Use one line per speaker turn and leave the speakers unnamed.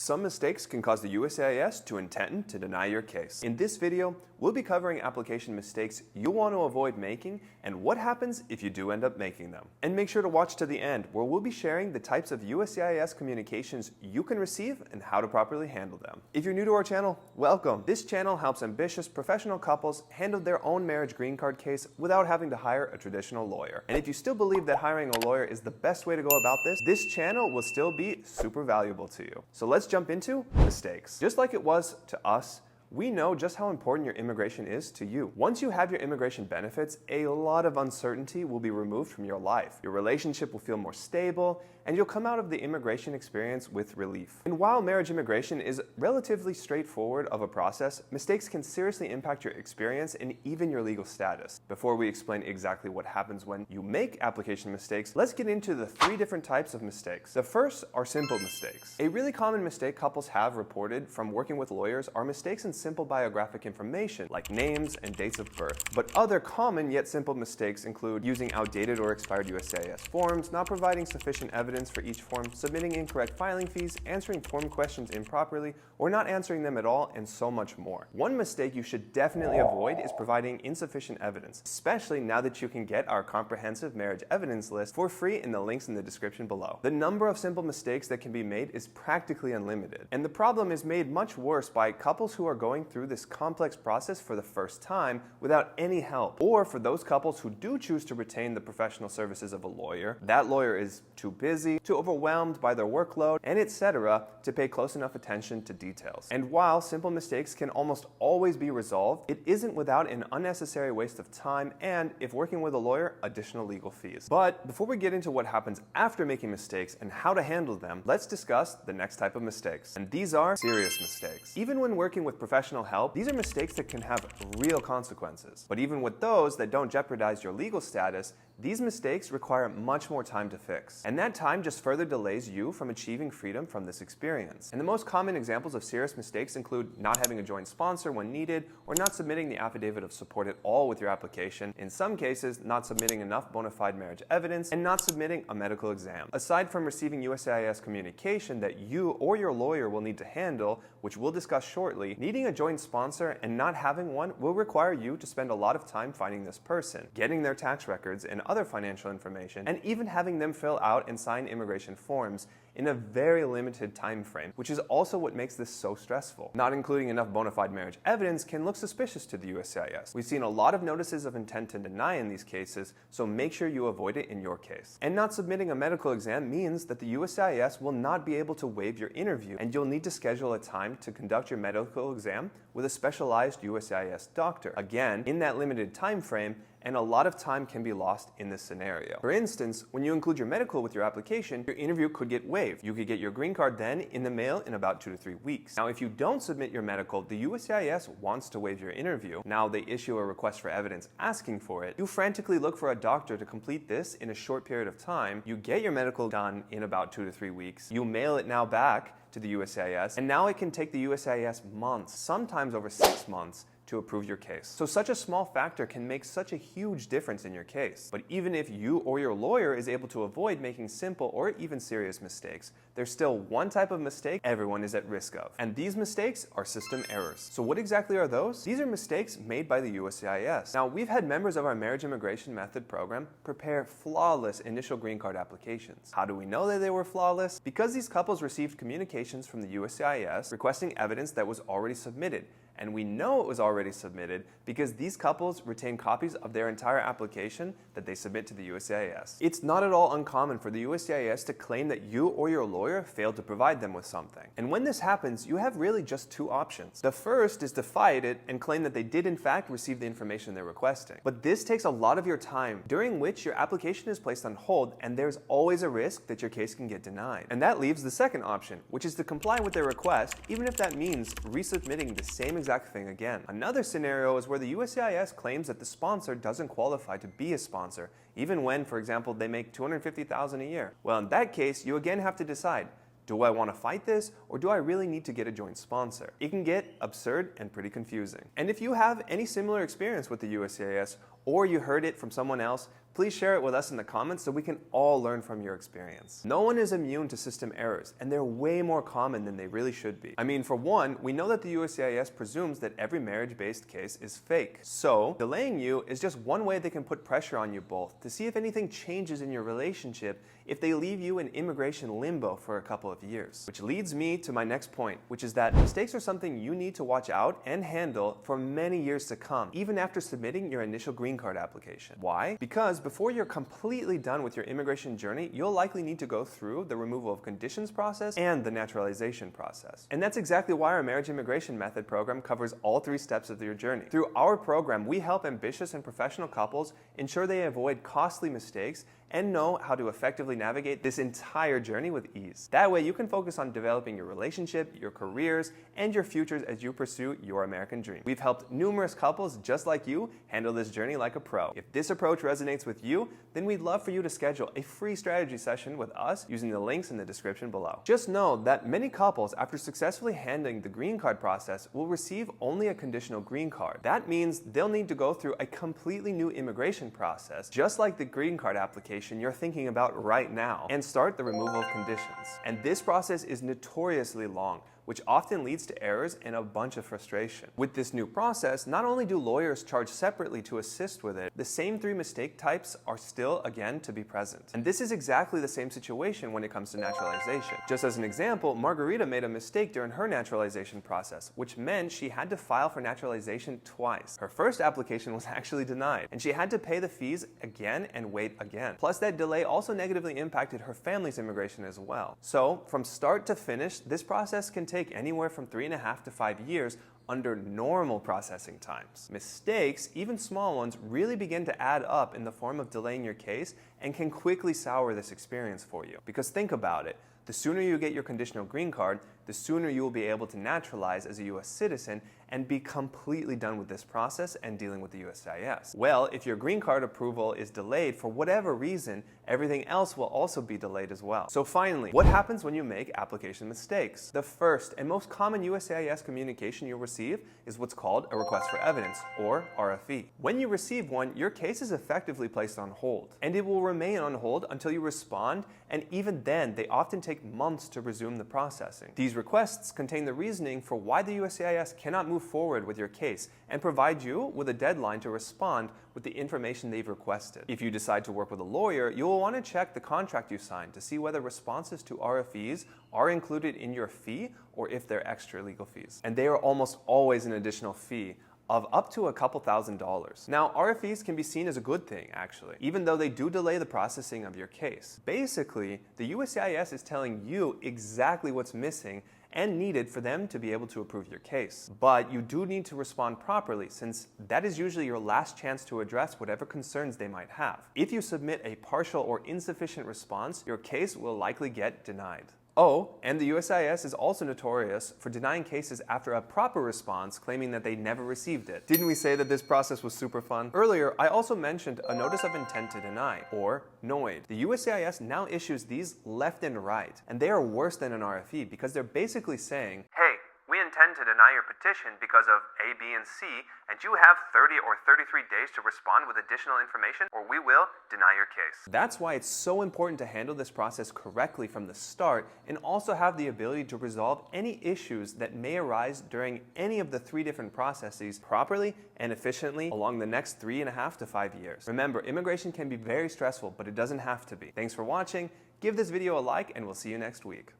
Some mistakes can cause the USCIS to intend to deny your case. In this video, we'll be covering application mistakes you'll want to avoid making and what happens if you do end up making them. And make sure to watch to the end, where we'll be sharing the types of USCIS communications you can receive and how to properly handle them. If you're new to our channel, welcome. This channel helps ambitious professional couples handle their own marriage green card case without having to hire a traditional lawyer. And if you still believe that hiring a lawyer is the best way to go about this channel will still be super valuable to you. So let's jump into mistakes. Just like it was to us, we know just how important your immigration is to you. Once you have your immigration benefits, a lot of uncertainty will be removed from your life. Your relationship will feel more stable, and you'll come out of the immigration experience with relief. And while marriage immigration is relatively straightforward of a process, mistakes can seriously impact your experience and even your legal status. Before we explain exactly what happens when you make application mistakes, let's get into the 3 different types of mistakes. The first are simple mistakes. A really common mistake couples have reported from working with lawyers are mistakes in simple biographic information, like names and dates of birth. But other common yet simple mistakes include using outdated or expired USCIS forms, not providing sufficient evidence for each form, submitting incorrect filing fees, answering form questions improperly, or not answering them at all, and so much more. One mistake you should definitely avoid is providing insufficient evidence, especially now that you can get our comprehensive marriage evidence list for free in the links in the description below. The number of simple mistakes that can be made is practically unlimited, and the problem is made much worse by couples who are going through this complex process for the first time without any help, or for those couples who do choose to retain the professional services of a lawyer. That lawyer is too busy, too overwhelmed by their workload, and etc. to pay close enough attention to details. And while simple mistakes can almost always be resolved, it isn't without an unnecessary waste of time and, if working with a lawyer, additional legal fees. But before we get into what happens after making mistakes and how to handle them, let's discuss the next type of mistakes. And these are serious mistakes. Even when working with professional help, these are mistakes that can have real consequences. But even with those that don't jeopardize your legal status, these mistakes require much more time to fix. And that time just further delays you from achieving freedom from this experience. And the most common examples of serious mistakes include not having a joint sponsor when needed, or not submitting the affidavit of support at all with your application. In some cases, not submitting enough bona fide marriage evidence, and not submitting a medical exam. Aside from receiving USCIS communication that you or your lawyer will need to handle, which we'll discuss shortly, needing a joint sponsor and not having one will require you to spend a lot of time finding this person, getting their tax records and other financial information, and even having them fill out and sign immigration forms in a very limited time frame, which is also what makes this so stressful. Not including enough bona fide marriage evidence can look suspicious to the USCIS. We've seen a lot of notices of intent to deny in these cases, so make sure you avoid it in your case. And not submitting a medical exam means that the USCIS will not be able to waive your interview, and you'll need to schedule a time to conduct your medical exam with a specialized USCIS doctor, again in that limited time frame, and a lot of time can be lost in this scenario. For instance, when you include your medical with your application, your interview could get waived. You could get your green card then in the mail in about 2 to 3 weeks. Now, if you don't submit your medical, the USCIS wants to waive your interview. Now they issue a request for evidence asking for it. You frantically look for a doctor to complete this in a short period of time. You get your medical done in about 2 to 3 weeks. You mail it now back to the USCIS, and now it can take the USCIS months, sometimes over 6 months, to approve your case. So such a small factor can make such a huge difference in your case. But even if you or your lawyer is able to avoid making simple or even serious mistakes, there's still one type of mistake everyone is at risk of. And these mistakes are system errors. So what exactly are those? These are mistakes made by the USCIS. Now, we've had members of our Marriage Immigration Method program prepare flawless initial green card applications. How do we know that they were flawless? Because these couples received communications from the USCIS requesting evidence that was already submitted. And we know it was already submitted because these couples retain copies of their entire application that they submit to the USCIS. It's not at all uncommon for the USCIS to claim that you or your lawyer failed to provide them with something. And when this happens, you have really just 2 options. The first is to fight it and claim that they did in fact receive the information they're requesting. But this takes a lot of your time, during which your application is placed on hold, and there's always a risk that your case can get denied. And that leaves the second option, which is to comply with their request, even if that means resubmitting the same exact thing again. Another scenario is where the USCIS claims that the sponsor doesn't qualify to be a sponsor, even when, for example, they make $250,000 a year. Well, in that case, you again have to decide, do I want to fight this, or do I really need to get a joint sponsor? It can get absurd and pretty confusing. And if you have any similar experience with the USCIS, or you heard it from someone else, Please share it with us in the comments so we can all learn from your experience. No one is immune to system errors, and they're way more common than they really should be. I mean, for one, we know that the USCIS presumes that every marriage-based case is fake. So, delaying you is just one way they can put pressure on you both to see if anything changes in your relationship if they leave you in immigration limbo for a couple of years. Which leads me to my next point, which is that mistakes are something you need to watch out and handle for many years to come, even after submitting your initial green card application. Why? Because before you're completely done with your immigration journey, you'll likely need to go through the removal of conditions process and the naturalization process. And that's exactly why our Marriage Immigration Method program covers all 3 steps of your journey. Through our program, we help ambitious and professional couples ensure they avoid costly mistakes and know how to effectively navigate this entire journey with ease. That way you can focus on developing your relationship, your careers, and your futures as you pursue your American dream. We've helped numerous couples just like you handle this journey like a pro. If this approach resonates with you, then we'd love for you to schedule a free strategy session with us using the links in the description below. Just know that many couples, after successfully handling the green card process, will receive only a conditional green card. That means they'll need to go through a completely new immigration process, just like the green card application you're thinking about right now, and start the removal of conditions. And this process is notoriously long, which often leads to errors and a bunch of frustration. With this new process, not only do lawyers charge separately to assist with it, the same 3 mistake types are still again to be present. And this is exactly the same situation when it comes to naturalization. Just as an example, Margarita made a mistake during her naturalization process, which meant she had to file for naturalization twice. Her first application was actually denied, and she had to pay the fees again and wait again. Plus, that delay also negatively impacted her family's immigration as well. So, from start to finish, this process can take anywhere from 3.5 to 5 years under normal processing times. Mistakes, even small ones, really begin to add up in the form of delaying your case and can quickly sour this experience for you. Because think about it, the sooner you get your conditional green card, the sooner you will be able to naturalize as a U.S. citizen and be completely done with this process and dealing with the USCIS. Well, if your green card approval is delayed for whatever reason, everything else will also be delayed as well. So finally, what happens when you make application mistakes? The first and most common USCIS communication you'll receive is what's called a request for evidence, or RFE. When you receive one, your case is effectively placed on hold, and it will remain on hold until you respond, and even then, they often take months to resume the processing. These requests contain the reasoning for why the USCIS cannot move forward with your case and provide you with a deadline to respond with the information they've requested. If you decide to work with a lawyer, you will want to check the contract you signed to see whether responses to RFEs are included in your fee or if they're extra legal fees. And they are almost always an additional fee of up to a couple $1,000s. Now, RFEs can be seen as a good thing, actually, even though they do delay the processing of your case. Basically, the USCIS is telling you exactly what's missing and needed for them to be able to approve your case. But you do need to respond properly, since that is usually your last chance to address whatever concerns they might have. If you submit a partial or insufficient response, your case will likely get denied. Oh, and the USCIS is also notorious for denying cases after a proper response, claiming that they never received it. Didn't we say that this process was super fun? Earlier, I also mentioned a Notice of Intent to Deny, or NOID. The USCIS now issues these left and right, and they are worse than an RFE because they're basically saying, hey, we intend to deny your petition because of A, B, and C, and you have 30 or 33 days to respond with additional information, or we will deny your case. That's why it's so important to handle this process correctly from the start and also have the ability to resolve any issues that may arise during any of the 3 different processes properly and efficiently along the next 3.5 to 5 years. Remember, immigration can be very stressful, but it doesn't have to be. Thanks for watching. Give this video a like, and we'll see you next week.